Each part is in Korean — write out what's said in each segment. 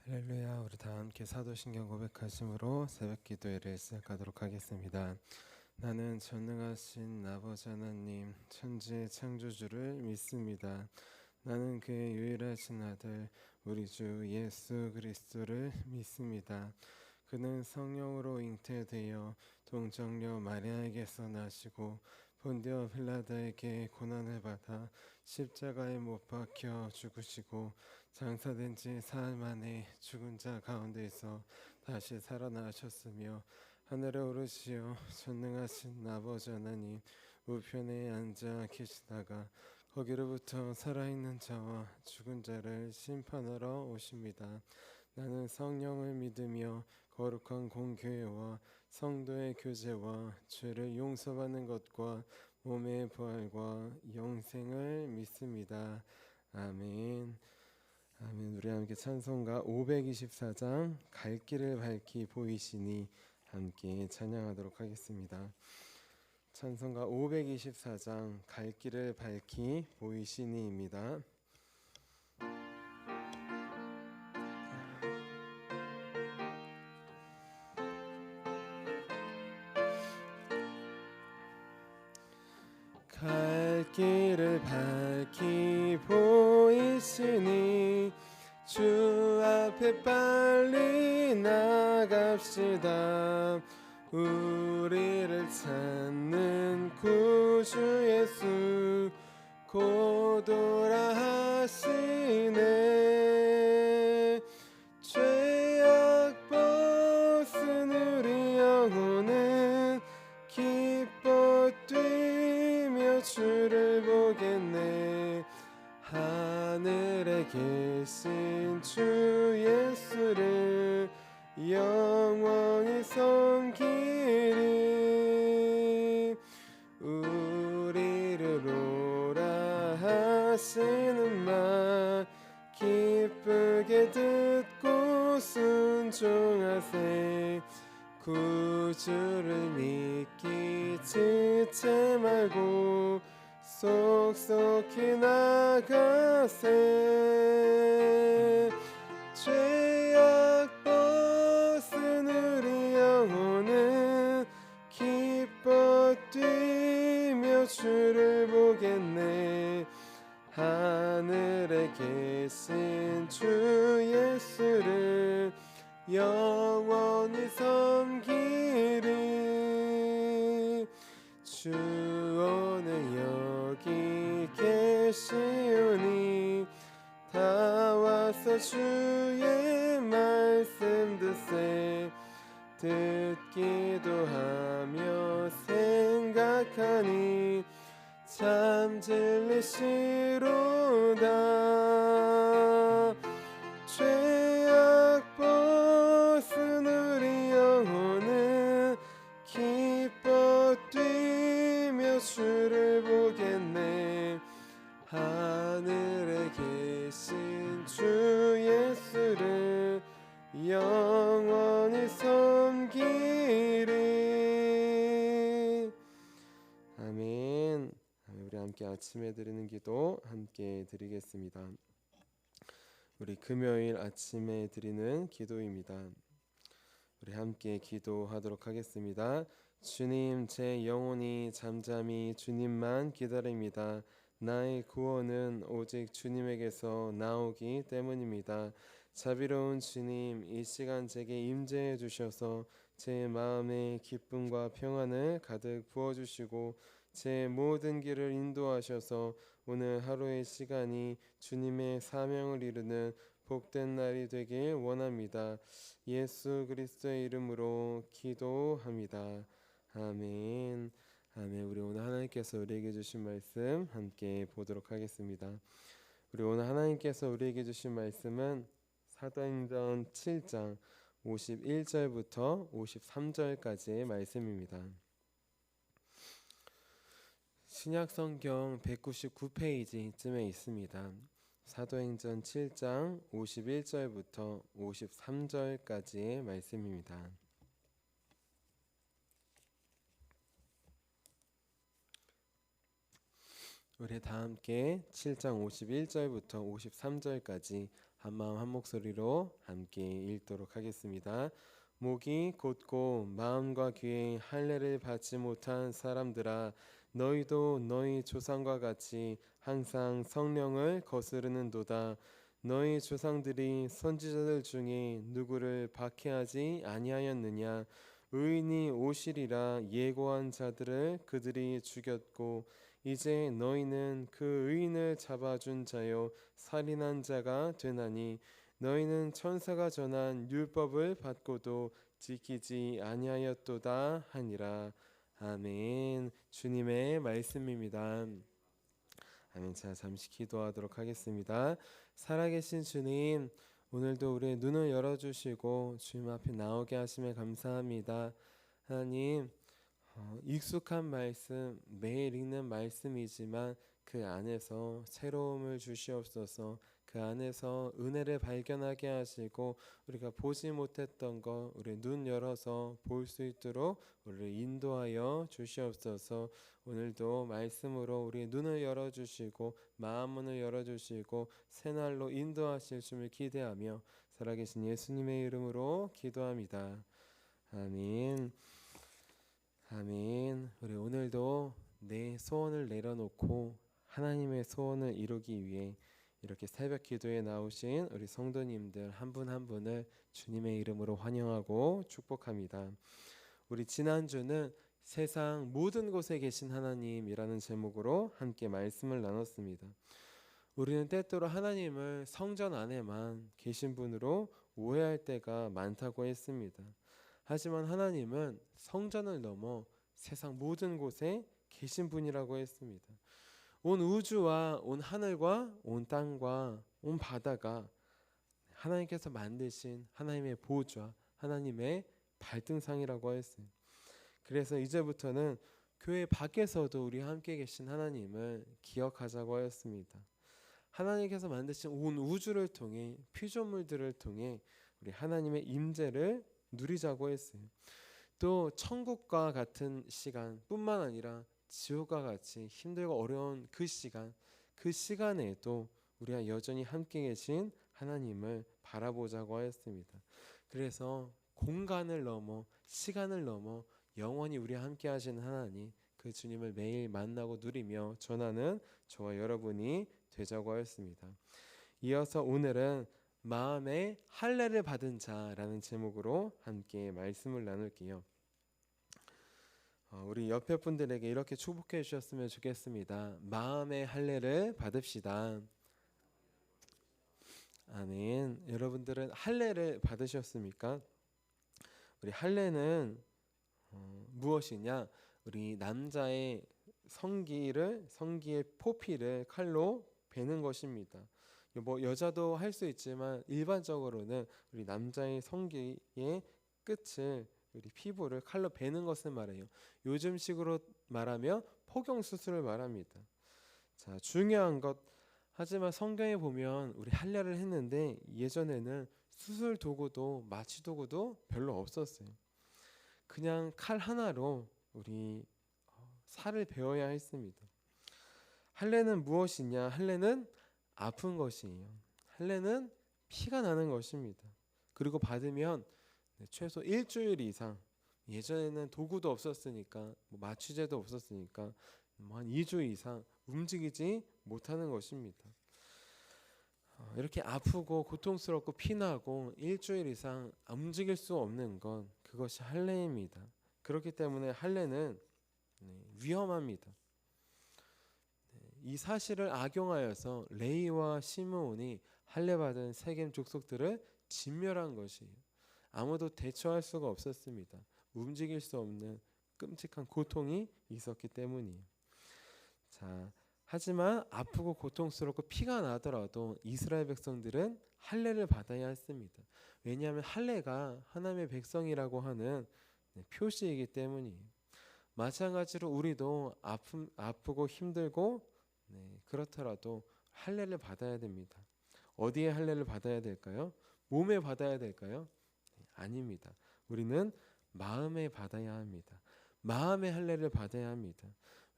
할렐루야. 우리 다 함께 사도신경 고백하심으로 새벽 기도회를 시작하도록 하겠습니다. 나는 전능하신 아버지 하나님 천지의 창조주를 믿습니다. 나는 그의 유일하신 아들 우리 주 예수 그리스도를 믿습니다. 그는 성령으로 잉태되어 동정녀 마리아에게서 나시고 본디오 빌라도에게 고난을 받아 십자가에 못 박혀 죽으시고 장사된 지 사흘 만에 죽은 자 가운데서 다시 살아나셨으며 하늘에 오르시어 전능하신 아버지 하나님 우편에 앉아 계시다가 거기로부터 살아있는 자와 죽은 자를 심판하러 오십니다. 나는 성령을 믿으며 거룩한 공교회와 성도의 교제와 죄를 용서받는 것과 몸의 부활과 영생을 믿습니다. 아멘. 아멘. 우리 함께 찬송가 524장 갈 길을 밝히 보이시니 함께 찬양하도록 하겠습니다. 찬송가 524장 갈 길을 밝히 보이시니입니다. 갈 길을 밝히 보이시니 주 앞에 빨리 나갑시다. 우리를 찾는 구주 예수 곧 오라 하시네. 죄악 벗은 우리 영혼은 기뻐 뛰며 주를 보겠네. 하늘에 계신 주 예수를 영원히 섬기리. 우리를 오라 하시는 말 기쁘게 듣고 순종하세. 구주를 믿기 지체 말고 속속히 나가세. 죄악 벗은 우리 영혼은 기뻐 뛰며 주를 보겠네. 하늘에 계신 주 예수를 영원히 섬기리. 주 오늘 여기 계시오니 다 와서 주의 말씀 듣세. 듣기도 하며 생각하니 참 진리시로다. 죄악 벗은 우리 영혼은 기뻐 뛰며 주를 보겠네. 하늘에 계신 주 예수를 영원히 섬기리. 아멘. 우리 함께 아침에 드리는 기도 함께 드리겠습니다. 우리 금요일 아침에 드리는 기도입니다. 우리 함께 기도하도록 하겠습니다. 주님, 제 영혼이 잠잠히 주님만 기다립니다. 나의 구원은 오직 주님에게서 나오기 때문입니다. 자비로운 주님, 이 시간 제게 임재해 주셔서 제 마음에 기쁨과 평안을 가득 부어주시고 제 모든 길을 인도하셔서 오늘 하루의 시간이 주님의 사명을 이루는 복된 날이 되길 원합니다. 예수 그리스도의 이름으로 기도합니다. 아멘. 아멘. 우리 오늘 하나님께서 우리에게 주신 말씀 함께 보도록 하겠습니다. 우리 오늘 하나님께서 우리에게 주신 말씀은 사도행전 7장 51절부터 53절까지의 말씀입니다. 신약성경 199페이지쯤에 있습니다. 사도행전 7장 51절부터 53절까지의 말씀입니다. 우리 다 함께 7장 51절부터 53절까지 한마음 한 목소리로 함께 읽도록 하겠습니다. 목이 곧고 마음과 귀에 할례를 받지 못한 사람들아, 너희도 너희 조상과 같이 항상 성령을 거스르는도다. 너희 조상들이 선지자들 중에 누구를 박해하지 아니하였느냐? 의인이 오시리라 예고한 자들을 그들이 죽였고, 이제 너희는 그 의인을 잡아준 자요 살인한 자가 되나니, 너희는 천사가 전한 율법을 받고도 지키지 아니하였도다 하니라. 아멘. 주님의 말씀입니다. 아멘. 자, 잠시 기도하도록 하겠습니다. 살아계신 주님, 오늘도 우리의 눈을 열어주시고 주님 앞에 나오게 하심에 감사합니다. 하나님, 익숙한 말씀, 매일 읽는 말씀이지만 그 안에서 새로움을 주시옵소서. 그 안에서 은혜를 발견하게 하시고 우리가 보지 못했던 것 우리 눈 열어서 볼 수 있도록 우리를 인도하여 주시옵소서. 오늘도 말씀으로 우리 눈을 열어주시고 마음 문을 열어주시고 새날로 인도하실 줌을 기대하며 살아계신 예수님의 이름으로 기도합니다. 아멘. 아멘. 우리 오늘도 내 소원을 내려놓고 하나님의 소원을 이루기 위해 이렇게 새벽 기도에 나오신 우리 성도님들 한 분 한 분을 주님의 이름으로 환영하고 축복합니다. 우리 지난주는 세상 모든 곳에 계신 하나님이라는 제목으로 함께 말씀을 나눴습니다. 우리는 때때로 하나님을 성전 안에만 계신 분으로 오해할 때가 많다고 했습니다. 하지만 하나님은 성전을 넘어 세상 모든 곳에 계신 분이라고 했습니다. 온 우주와 온 하늘과 온 땅과 온 바다가 하나님께서 만드신 하나님의 보좌, 하나님의 발등상이라고 했어요. 그래서 이제부터는 교회 밖에서도 우리 함께 계신 하나님을 기억하자고 하였습니다. 하나님께서 만드신 온 우주를 통해 피조물들을 통해 우리 하나님의 임재를 누리자고 했어요. 또 천국과 같은 시간뿐만 아니라 지옥과 같이 힘들고 어려운 그 시간에도 우리가 여전히 함께 계신 하나님을 바라보자고 하였습니다. 그래서 공간을 넘어 시간을 넘어 영원히 우리와 함께 하시는 하나님, 그 주님을 매일 만나고 누리며 전하는 저와 여러분이 되자고 하였습니다. 이어서 오늘은 마음의 할례를 받은 자라는 제목으로 함께 말씀을 나눌게요. 우리 옆에 분들에게 이렇게 축복해 주셨으면 좋겠습니다. 마음의 할례를 받읍시다. 아멘. 여러분들은 할례를 받으셨습니까? 우리 할례는 무엇이냐? 우리 남자의 성기의 포피를 칼로 베는 것입니다. 뭐 여자도 할 수 있지만 일반적으로는 우리 남자의 성기의 끝을 우리 피부를 칼로 베는 것을 말해요. 요즘식으로 말하면 포경 수술을 말합니다. 자, 중요한 것, 하지만 성경에 보면 우리 할례를 했는데 예전에는 수술 도구도 마취 도구도 별로 없었어요. 그냥 칼 하나로 우리 살을 베어야 했습니다. 할례는 무엇이냐? 할례는 아픈 것이에요. 할례는 피가 나는 것입니다. 그리고 받으면 최소 일주일 이상, 예전에는 도구도 없었으니까 마취제도 없었으니까 한 2주 이상 움직이지 못하는 것입니다. 이렇게 아프고 고통스럽고 피나고 일주일 이상 움직일 수 없는 건 그것이 할례입니다. 그렇기 때문에 할례는 위험합니다. 이 사실을 악용하여서 레위와 시므온이 할례받은 세겜 족속들을 진멸한 것이에요. 아무도 대처할 수가 없었습니다. 움직일 수 없는 끔찍한 고통이 있었기 때문이에요. 자, 하지만 아프고 고통스럽고 피가 나더라도 이스라엘 백성들은 할례를 받아야 했습니다. 왜냐하면 할례가 하나님의 백성이라고 하는 표시이기 때문이에요. 마찬가지로 우리도 아프고 힘들고 그렇더라도 할례를 받아야 됩니다. 어디에 할례를 받아야 될까요? 몸에 받아야 될까요? 아닙니다. 우리는 마음에 받아야 합니다. 마음의 할례를 받아야 합니다.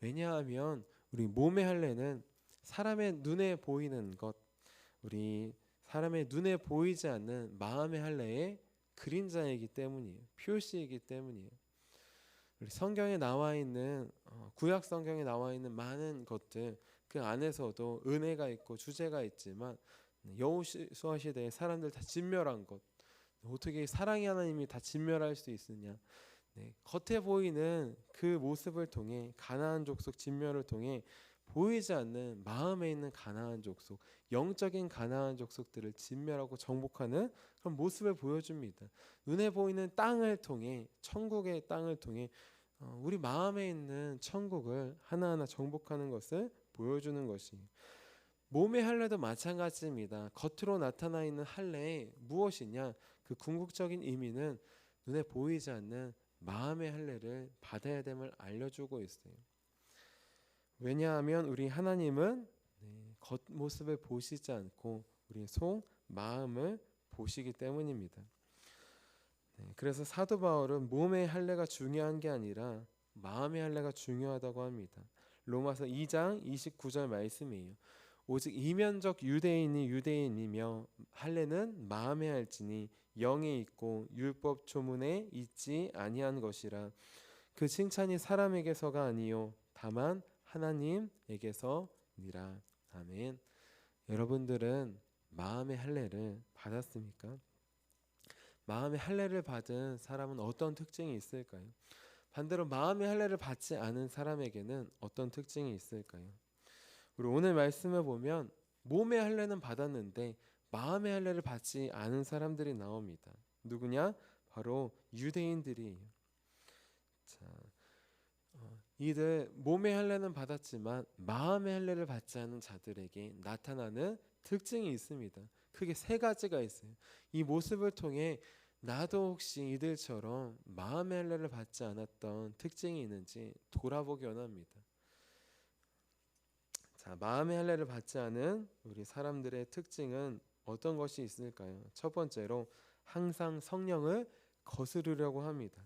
왜냐하면 우리 몸의 할례는 사람의 눈에 보이는 것, 우리 사람의 눈에 보이지 않는 마음의 할례의 그림자이기 때문이에요. 표시이기 때문이에요. 우리 성경에 나와 있는 구약 성경에 나와 있는 많은 것들, 그 안에서도 은혜가 있고 주제가 있지만 여호수아 시대에 사람들 다 진멸한 것, 어떻게 사랑의 하나님이 다 진멸할 수 있느냐? 네, 겉에 보이는 그 모습을 통해 가나안 족속 진멸을 통해 보이지 않는 마음에 있는 가나안 족속, 영적인 가나안 족속들을 진멸하고 정복하는 그런 모습을 보여줍니다. 눈에 보이는 땅을 통해, 천국의 땅을 통해 우리 마음에 있는 천국을 하나하나 정복하는 것을 보여주는 것이에요. 몸의 할례도 마찬가지입니다. 겉으로 나타나 있는 할례 무엇이냐? 그 궁극적인 의미는 눈에 보이지 않는 마음의 할례를 받아야 됨을 알려주고 있어요. 왜냐하면 우리 하나님은 겉모습을 보시지 않고 우리 속 마음을 보시기 때문입니다. 그래서 사도 바울은 몸의 할례가 중요한 게 아니라 마음의 할례가 중요하다고 합니다. 로마서 2장 29절 말씀이에요. 오직 이면적 유대인이 유대인이며 할례는 마음에 할지니 영에 있고 율법 조문에 있지 아니한 것이라. 그 칭찬이 사람에게서가 아니요 다만 하나님에게서니라. 아멘. 여러분들은 마음의 할례를 받았습니까? 마음의 할례를 받은 사람은 어떤 특징이 있을까요? 반대로 마음의 할례를 받지 않은 사람에게는 어떤 특징이 있을까요? 우리 오늘 말씀을 보면 몸의 할례는 받았는데 마음의 할례를 받지 않은 사람들이 나옵니다. 누구냐? 바로 유대인들이에요. 자, 이들 몸의 할례는 받았지만 마음의 할례를 받지 않은 자들에게 나타나는 특징이 있습니다. 크게 세 가지가 있어요. 이 모습을 통해 나도 혹시 이들처럼 마음의 할례를 받지 않았던 특징이 있는지 돌아보기 원합니다. 자, 마음의 할례를 받지 않은 우리 사람들의 특징은 어떤 것이 있을까요? 첫 번째로 항상 성령을 거스르려고 합니다.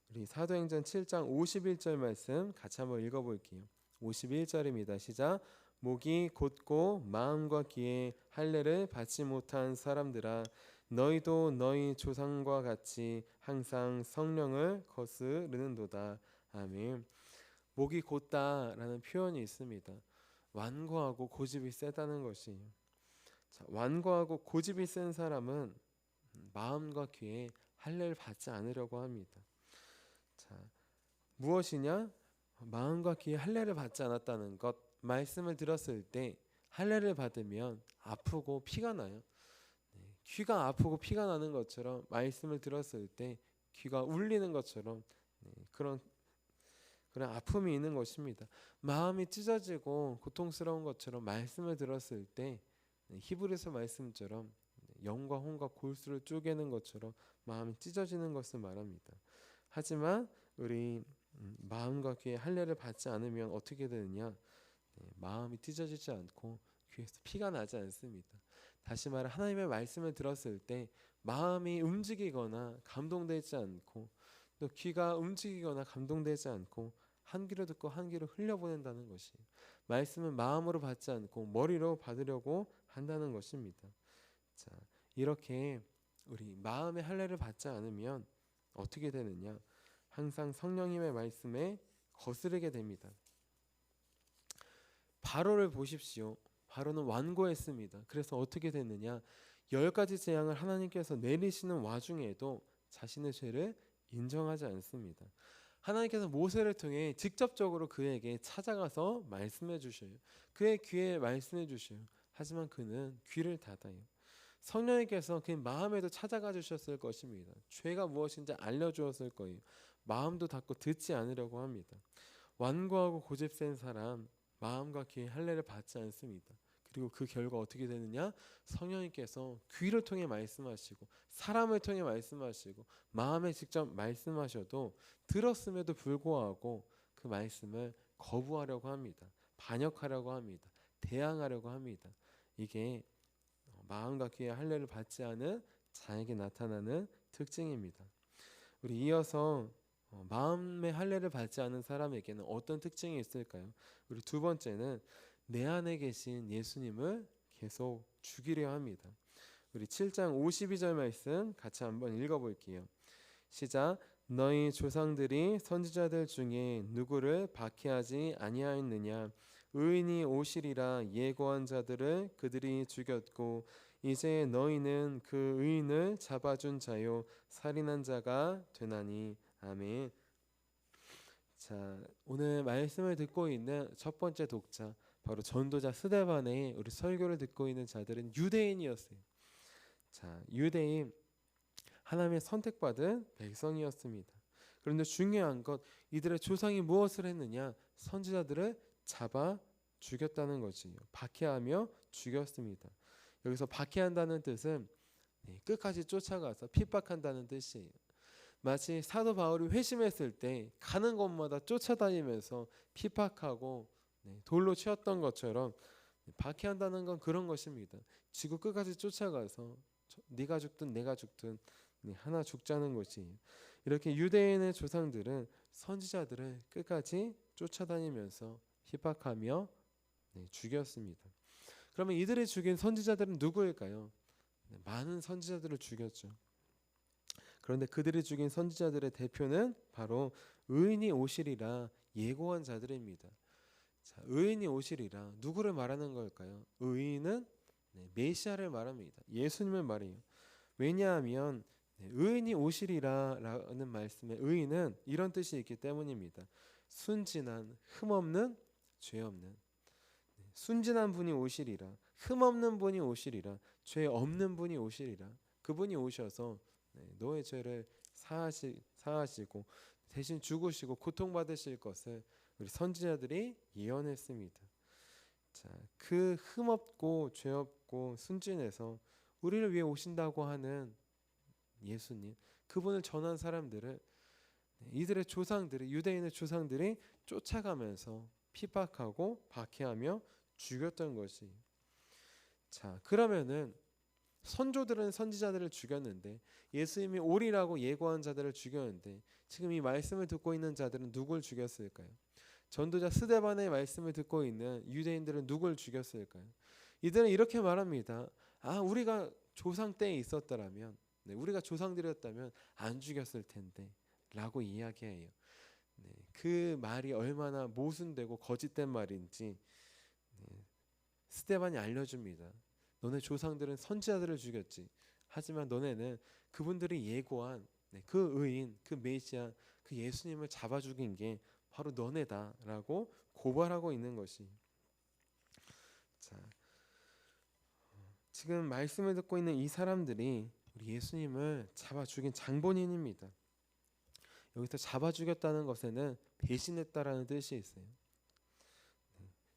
우리 사도행전 7장 51절 말씀 같이 한번 읽어볼게요. 51절입니다. 시작. 목이 곧고 마음과 귀에 할례를 받지 못한 사람들아 너희도 너희 조상과 같이 항상 성령을 거스르는도다. 아멘. 목이 곧다라는 표현이 있습니다. 완고하고 고집이 세다는 것이에요. 자, 완고하고 고집이 센 사람은 마음과 귀에 할례를 받지 않으려고 합니다. 자, 무엇이냐? 마음과 귀에 할례를 받지 않았다는 것. 말씀을 들었을 때 할례를 받으면 아프고 피가 나요. 귀가 아프고 피가 나는 것처럼 말씀을 들었을 때 귀가 울리는 것처럼 그런 아픔이 있는 것입니다. 마음이 찢어지고 고통스러운 것처럼 말씀을 들었을 때 히브리서 말씀처럼 영과 혼과 골수를 쪼개는 것처럼 마음이 찢어지는 것을 말합니다. 하지만 우리 마음과 귀에 할례를 받지 않으면 어떻게 되느냐? 마음이 찢어지지 않고 귀에서 피가 나지 않습니다. 다시 말해 하나님의 말씀을 들었을 때 마음이 움직이거나 감동되지 않고 또 귀가 움직이거나 감동되지 않고 한 귀로 듣고 한 귀로 흘려보낸다는 것이 말씀은 마음으로 받지 않고 머리로 받으려고 한다는 것입니다. 자, 이렇게 우리 마음의 할례를 받지 않으면 어떻게 되느냐? 항상 성령님의 말씀에 거스르게 됩니다. 바로를 보십시오. 바로는 완고했습니다. 그래서 어떻게 됐느냐? 10가지 재앙을 하나님께서 내리시는 와중에도 자신의 죄를 인정하지 않습니다. 하나님께서 모세를 통해 직접적으로 그에게 찾아가서 말씀해 주셔요. 그의 귀에 말씀해 주셔요. 하지만 그는 귀를 닫아요. 성령님께서 그 마음에도 찾아가 주셨을 것입니다. 죄가 무엇인지 알려주었을 거예요. 마음도 닫고 듣지 않으려고 합니다. 완고하고 고집센 사람 마음과 귀에 할례를 받지 않습니다. 그리고 그 결과 어떻게 되느냐? 성령님께서 귀를 통해 말씀하시고 사람을 통해 말씀하시고 마음에 직접 말씀하셔도 들었음에도 불구하고 그 말씀을 거부하려고 합니다. 반역하려고 합니다. 대항하려고 합니다. 이게 마음과 귀에 할례를 받지 않은 자에게 나타나는 특징입니다. 우리 이어서 마음의 할례를 받지 않은 사람에게는 어떤 특징이 있을까요? 우리 두 번째는 내 안에 계신 예수님을 계속 죽이려 합니다. 우리 7장 52절 말씀 같이 한번 읽어볼게요. 시작. 너희 조상들이 선지자들 중에 누구를 박해하지 아니하였느냐? 의인이 오시리라 예고한 자들을 그들이 죽였고 이제 너희는 그 의인을 잡아준 자요 살인한 자가 되나니. 아멘. 자, 오늘 말씀을 듣고 있는 첫 번째 독자, 바로 전도자 스데반의 우리 설교를 듣고 있는 자들은 유대인이었어요. 자, 유대인, 하나님의 선택받은 백성이었습니다. 그런데 중요한 것, 이들의 조상이 무엇을 했느냐? 선지자들을 잡아 죽였다는 것이에요. 박해하며 죽였습니다. 여기서 박해한다는 뜻은 끝까지 쫓아가서 핍박한다는 뜻이에요. 마치 사도 바울이 회심했을 때 가는 곳마다 쫓아다니면서 핍박하고 돌로 치었던 것처럼 박해한다는 건 그런 것입니다. 지구 끝까지 쫓아가서 네가 죽든 내가 죽든 하나 죽자는 것이. 이렇게 유대인의 조상들은 선지자들을 끝까지 쫓아다니면서 핍박하며 죽였습니다. 그러면 이들이 죽인 선지자들은 누구일까요? 많은 선지자들을 죽였죠. 그런데 그들이 죽인 선지자들의 대표는 바로 의인이 오시리라 예고한 자들입니다. 자, 의인이 오시리라 누구를 말하는 걸까요? 의인은 메시아를 말합니다. 예수님을 말해요. 왜냐하면 의인이 오시리라라는 말씀에 의인은 이런 뜻이 있기 때문입니다. 순진한, 흠없는, 죄 없는. 순진한 분이 오시리라, 흠없는 분이 오시리라, 죄 없는 분이 오시리라. 그분이 오셔서 너의 죄를 사하시고 대신 죽으시고 고통받으실 것을 우리 선지자들이 예언했습니다. 자, 그 흠없고 죄 없고 순진해서 우리를 위해 오신다고 하는 예수님, 그분을 전한 사람들을 이들의 조상들이, 유대인의 조상들이 쫓아가면서 핍박하고 박해하며 죽였던 것이. 자, 그러면은 선조들은 선지자들을 죽였는데 예수님이 오리라고 예고한 자들을 죽였는데 지금 이 말씀을 듣고 있는 자들은 누굴 죽였을까요? 전도자 스데반의 말씀을 듣고 있는 유대인들은 누굴 죽였을까요? 이들은 이렇게 말합니다. 우리가 조상 때에 있었더라면, 우리가 조상들이었다면 안 죽였을 텐데 라고 이야기해요. 그 말이 얼마나 모순되고 거짓된 말인지 스데반이 알려줍니다. 너네 조상들은 선지자들을 죽였지. 하지만 너네는 그분들이 예고한 그 의인, 그 메시아, 그 예수님을 잡아 죽인 게 바로 너네다라고 고발하고 있는 것이. 자, 지금 말씀을 듣고 있는 이 사람들이 우리 예수님을 잡아 죽인 장본인입니다. 여기서 잡아 죽였다는 것에는 배신했다라는 뜻이 있어요.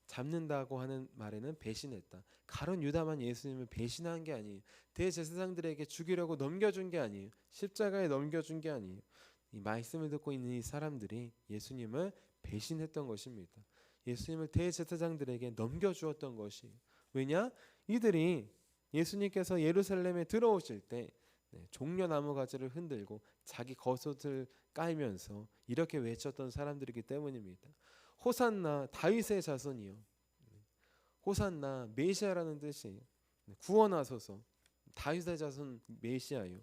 잡는다고 하는 말에는 배신했다. 가룟 유다만 예수님을 배신한 게 아니에요. 대제사장들에게 죽이려고 넘겨준 게 아니에요. 십자가에 넘겨준 게 아니에요. 이 말씀을 듣고 있는 이 사람들이 예수님을 배신했던 것입니다. 예수님을 대제사장들에게 넘겨주었던 것이에요. 왜냐? 이들이 예수님께서 예루살렘에 들어오실 때 종려나무 가지를 흔들고 자기 겉옷을 깔면서 이렇게 외쳤던 사람들이기 때문입니다. 호산나 다윗의 자손이요. 호산나 메시아라는 뜻이에요. 구원하소서. 다윗의 자손 메시아요.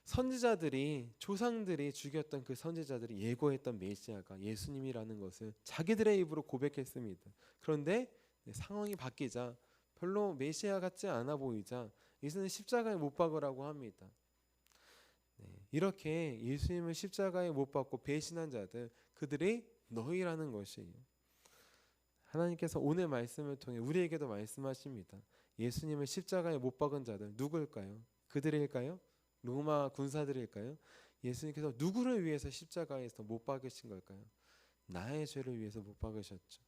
선지자들이 조상들이 죽였던 그 선지자들이 예고했던 메시아가 예수님이라는 것을 자기들의 입으로 고백했습니다. 그런데 상황이 바뀌자 별로 메시아 같지 않아 보이자 이제는 십자가에 못 박으라고 합니다. 이렇게 예수님을 십자가에 못 박고 배신한 자들, 그들이 너희라는 것이에요. 하나님께서 오늘 말씀을 통해 우리에게도 말씀하십니다. 예수님을 십자가에 못 박은 자들 누구일까요? 그들일까요? 로마 군사들일까요? 예수님께서 누구를 위해서 십자가에서 못 박으신 걸까요? 나의 죄를 위해서 못 박으셨죠.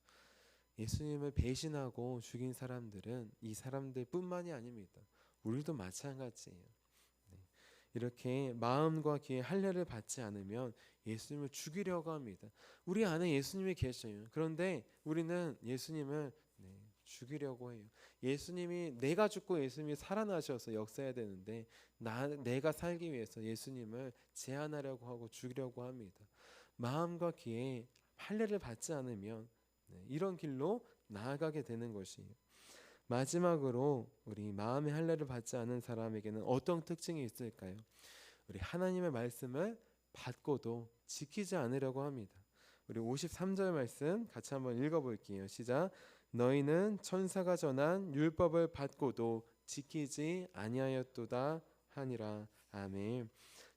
예수님을 배신하고 죽인 사람들은 이 사람들뿐만이 아닙니다. 우리도 마찬가지예요. 이렇게 마음과 귀에 할례를 받지 않으면 예수님을 죽이려고 합니다. 우리 안에 예수님이 계셔요. 그런데 우리는 예수님을 죽이려고 해요. 예수님이 내가 죽고 예수님이 살아나셔서 역사해야 되는데 내가 살기 위해서 예수님을 제한하려고 하고 죽이려고 합니다. 마음과 귀에 할례를 받지 않으면 이런 길로 나아가게 되는 것이에요. 마지막으로 우리 마음의 할례를 받지 않은 사람에게는 어떤 특징이 있을까요? 우리 하나님의 말씀을 받고도 지키지 않으려고 합니다. 우리 53절 말씀 같이 한번 읽어볼게요. 시작. 너희는 천사가 전한 율법을 받고도 지키지 아니하였도다 하니라. 아멘.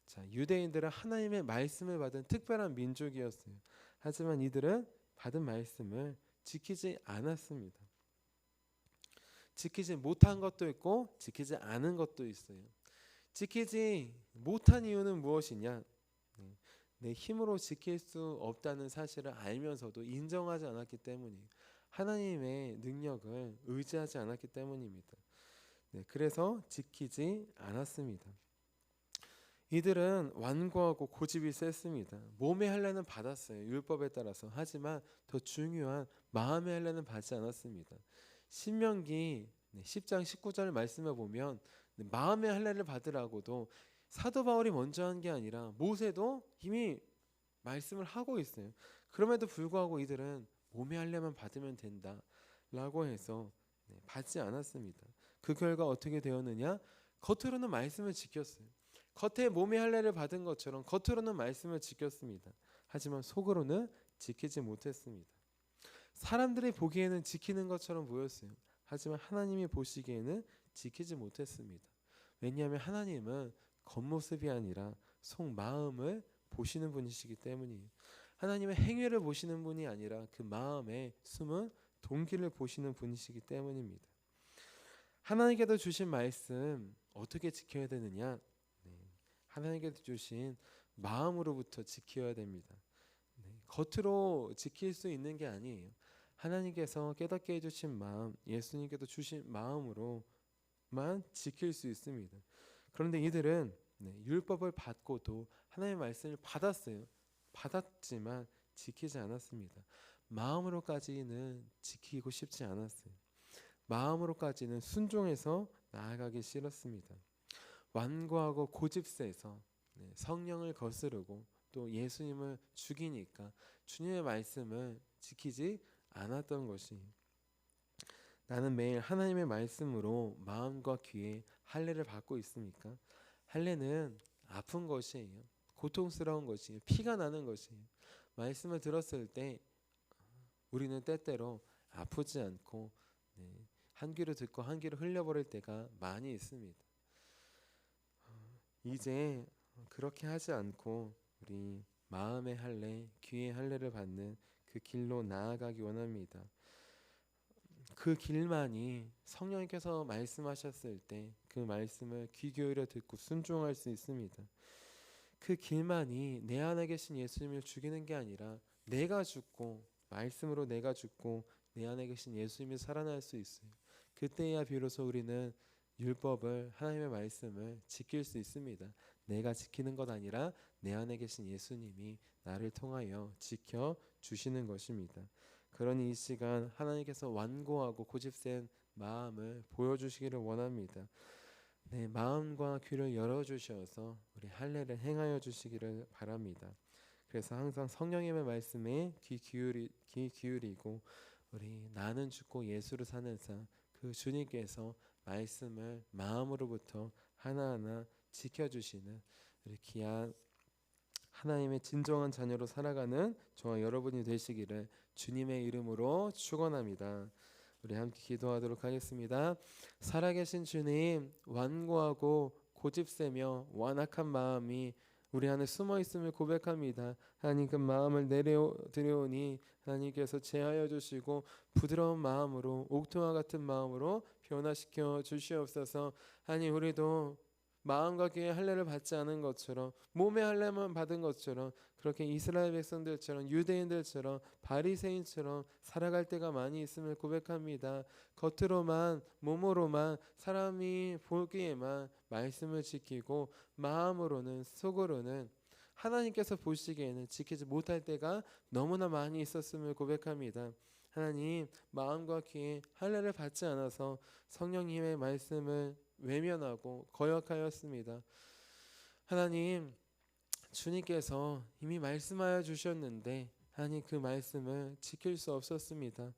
자, 유대인들은 하나님의 말씀을 받은 특별한 민족이었어요. 하지만 이들은 받은 말씀을 지키지 않았습니다. 지키지 못한 것도 있고 지키지 않은 것도 있어요. 지키지 못한 이유는 무엇이냐? 내 힘으로 지킬 수 없다는 사실을 알면서도 인정하지 않았기 때문이에요. 하나님의 능력을 의지하지 않았기 때문입니다. 그래서 지키지 않았습니다. 이들은 완고하고 고집이 셌습니다. 몸의 할례는 받았어요. 율법에 따라서. 하지만 더 중요한 마음의 할례는 받지 않았습니다. 신명기 10장 19절 말씀을 보면 마음의 할례를 받으라고도 사도 바울이 먼저 한 게 아니라 모세도 이미 말씀을 하고 있어요. 그럼에도 불구하고 이들은 몸의 할례만 받으면 된다라고 해서 받지 않았습니다. 그 결과 어떻게 되었느냐? 겉으로는 말씀을 지켰어요. 겉에 몸의 할례를 받은 것처럼 겉으로는 말씀을 지켰습니다. 하지만 속으로는 지키지 못했습니다. 사람들이 보기에는 지키는 것처럼 보였어요. 하지만 하나님이 보시기에는 지키지 못했습니다. 왜냐하면 하나님은 겉모습이 아니라 속마음을 보시는 분이시기 때문이에요. 하나님은 행위를 보시는 분이 아니라 그 마음에 숨은 동기를 보시는 분이시기 때문입니다. 하나님께서 주신 말씀 어떻게 지켜야 되느냐? 하나님께서 주신 마음으로부터 지켜야 됩니다. 겉으로 지킬 수 있는 게 아니에요. 하나님께서 깨닫게 해주신 마음, 예수님께서 주신 마음으로만 지킬 수 있습니다. 그런데 이들은 율법을 받고도 하나님의 말씀을 받았어요. 받았지만 지키지 않았습니다. 마음으로까지는 지키고 싶지 않았어요. 마음으로까지는 순종해서 나아가기 싫었습니다. 완고하고 고집세서 성령을 거스르고 또 예수님을 죽이니까 주님의 말씀을 지키지 않았던 것이, 나는 매일 하나님의 말씀으로 마음과 귀에 할례를 받고 있습니까? 할례는 아픈 것이에요. 고통스러운 것이에요. 피가 나는 것이에요. 말씀을 들었을 때 우리는 때때로 아프지 않고 한 귀로 듣고 한 귀로 흘려버릴 때가 많이 있습니다. 이제 그렇게 하지 않고 우리 마음의 할례, 귀의 할례를 받는 그 길로 나아가기 원합니다. 그 길만이 성령님께서 말씀하셨을 때 그 말씀을 귀 기울여 듣고 순종할 수 있습니다. 그 길만이 내 안에 계신 예수님을 죽이는 게 아니라 내가 죽고 말씀으로 내가 죽고 내 안에 계신 예수님이 살아날 수 있어요. 그때야 비로소 우리는 율법을, 하나님의 말씀을 지킬 수 있습니다. 내가 지키는 것 아니라 내 안에 계신 예수님이 나를 통하여 지켜주시는 것입니다. 그러니 이 시간 하나님께서 완고하고 고집센 마음을 보여주시기를 원합니다. 마음과 귀를 열어주셔서 우리 할례를 행하여 주시기를 바랍니다. 그래서 항상 성령님의 말씀에 귀 기울이고 우리 나는 죽고 예수를 사는 자, 그 주님께서 말씀을 마음으로부터 하나하나 지켜주시는 우리 귀한 하나님의 진정한 자녀로 살아가는 저와 여러분이 되시기를 주님의 이름으로 축원합니다. 우리 함께 기도하도록 하겠습니다. 살아계신 주님, 완고하고 고집세며 완악한 마음이 우리 안에 숨어 있음을 고백합니다. 하나님, 그 마음을 내려드려오니 하나님께서 제하여 주시고 부드러운 마음으로, 옥토와 같은 마음으로 변화시켜 주시옵소서. 하나님, 우리도 마음과 귀의 할례를 받지 않은 것처럼, 몸의 할례만 받은 것처럼, 그렇게 이스라엘 백성들처럼, 유대인들처럼, 바리새인처럼 살아갈 때가 많이 있음을 고백합니다. 겉으로만, 몸으로만, 사람이 보기에만 말씀을 지키고 마음으로는, 속으로는 하나님께서 보시기에는 지키지 못할 때가 너무나 많이 있었음을 고백합니다. 하나님 마음과 귀에 할례를 받지 않아서 성령님의 말씀을 외면하고 거역하였습니다. 하나님, 주님께서 이미 말씀하여 주셨는데 하나님 그 말씀을 지킬 수 없었습니다.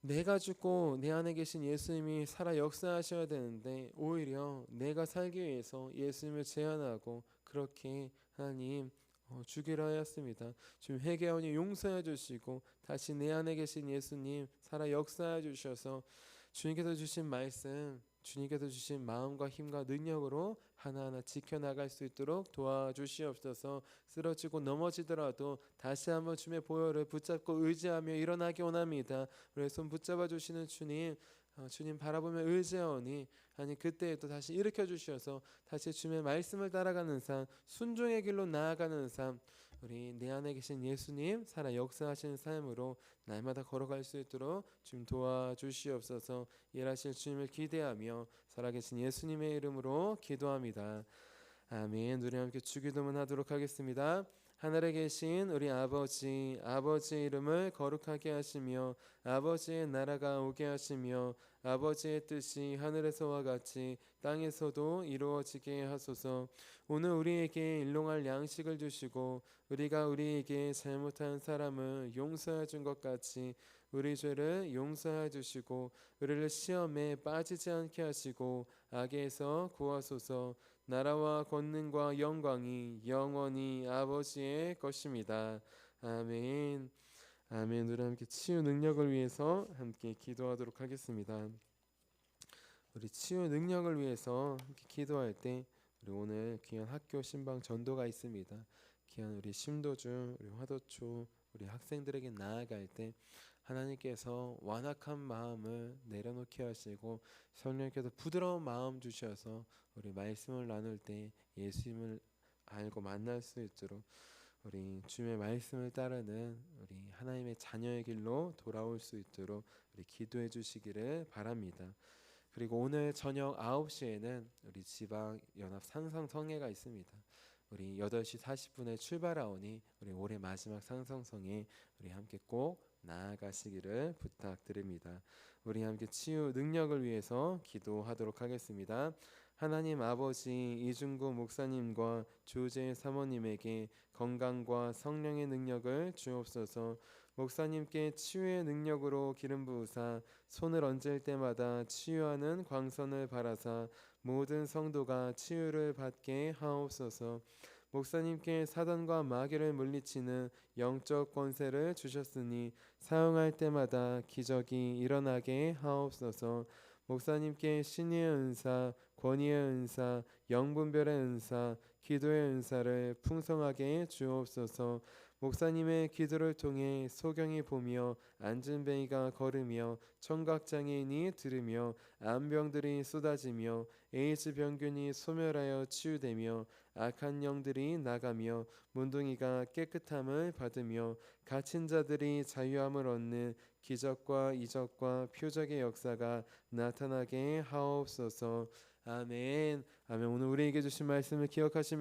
내가 죽고 내 안에 계신 예수님이 살아 역사하셔야 되는데 오히려 내가 살기 위해서 예수님을 제한하고 그렇게 하나님 죽이려 하였습니다. 지금 회개하오니 용서해 주시고 다시 내 안에 계신 예수님 살아 역사해 주셔서 주님께서 주신 말씀, 주님께서 주신 마음과 힘과 능력으로 하나하나 지켜나갈 수 있도록 도와주시옵소서. 쓰러지고 넘어지더라도 다시 한번 주님의 보혈을 붙잡고 의지하며 일어나기 원합니다. 우리의 손 붙잡아 주시는 주님, 주님 바라보며 의지하오니 아니 그때에 또 다시 일으켜 주셔서 다시 주님의 말씀을 따라가는 삶, 순종의 길로 나아가는 삶, 우리 내 안에 계신 예수님 살아 역사하시는 삶으로 날마다 걸어갈 수 있도록 주님 도와주시옵소서. 일하실 주님을 기대하며 살아계신 예수님의 이름으로 기도합니다. 아멘. 우리 함께 주기도문 하도록 하겠습니다. 하늘에 계신 우리 아버지, 아버지의 이름을 거룩하게 하시며 아버지의 나라가 오게 하시며 아버지의 뜻이 하늘에서와 같이 땅에서도 이루어지게 하소서. 오늘 우리에게 일용할 양식을 주시고 우리가 우리에게 잘못한 사람을 용서해 준 것 같이 우리 죄를 용서해 주시고 우리를 시험에 빠지지 않게 하시고 악에서 구하소서. 나라와 권능과 영광이 영원히 아버지의 것입니다. 아멘. 아멘. 우리 함께 치유 능력을 위해서 함께 기도하도록 하겠습니다. 우리 치유 능력을 위해서 함께 기도할 때 우리 오늘 귀한 학교 신방 전도가 있습니다. 귀한 우리 심도중, 우리 화도초, 우리 학생들에게 나아갈 때 하나님께서 완악한 마음을 내려놓게 하시고 성령께서 부드러운 마음 주셔서 우리 말씀을 나눌 때 예수님을 알고 만날 수 있도록 우리 주님의 말씀을 따르는 우리 하나님의 자녀의 길로 돌아올 수 있도록 우리 기도해 주시기를 바랍니다. 그리고 오늘 저녁 9시에는 우리 지방연합 상성성회가 있습니다. 우리 8시 40분에 출발하오니 우리 올해 마지막 상성성회 우리 함께 꼭 나아가시기를 부탁드립니다. 우리 함께 치유 능력을 위해서 기도하도록 하겠습니다. 하나님 아버지, 이중구 목사님과 조재 사모님에게 건강과 성령의 능력을 주옵소서. 목사님께 치유의 능력으로 기름 부으사 손을 얹을 때마다 치유하는 광선을 바라사 모든 성도가 치유를 받게 하옵소서. 목사님께 사단과 마귀를 물리치는 영적 권세를 주셨으니 사용할 때마다 기적이 일어나게 하옵소서. 목사님께 신의 은사, 권위의 은사, 영분별의 은사, 기도의 은사를 풍성하게 주옵소서. 목사님의 기도를 통해 소경이 보며 안진뱅이가 걸으며 청각장애인이 들으며 암병들이 쏟아지며 에이즈 병균이 소멸하여 치유되며 악한 영들이 나가며 문둥이가 깨끗함을 받으며 갇힌 자들이 자유함을 얻는 기적과 이적과 표적의 역사가 나타나게 하옵소서. 아멘. 아멘. 오늘 우리에게 주신 말씀을 기억하시며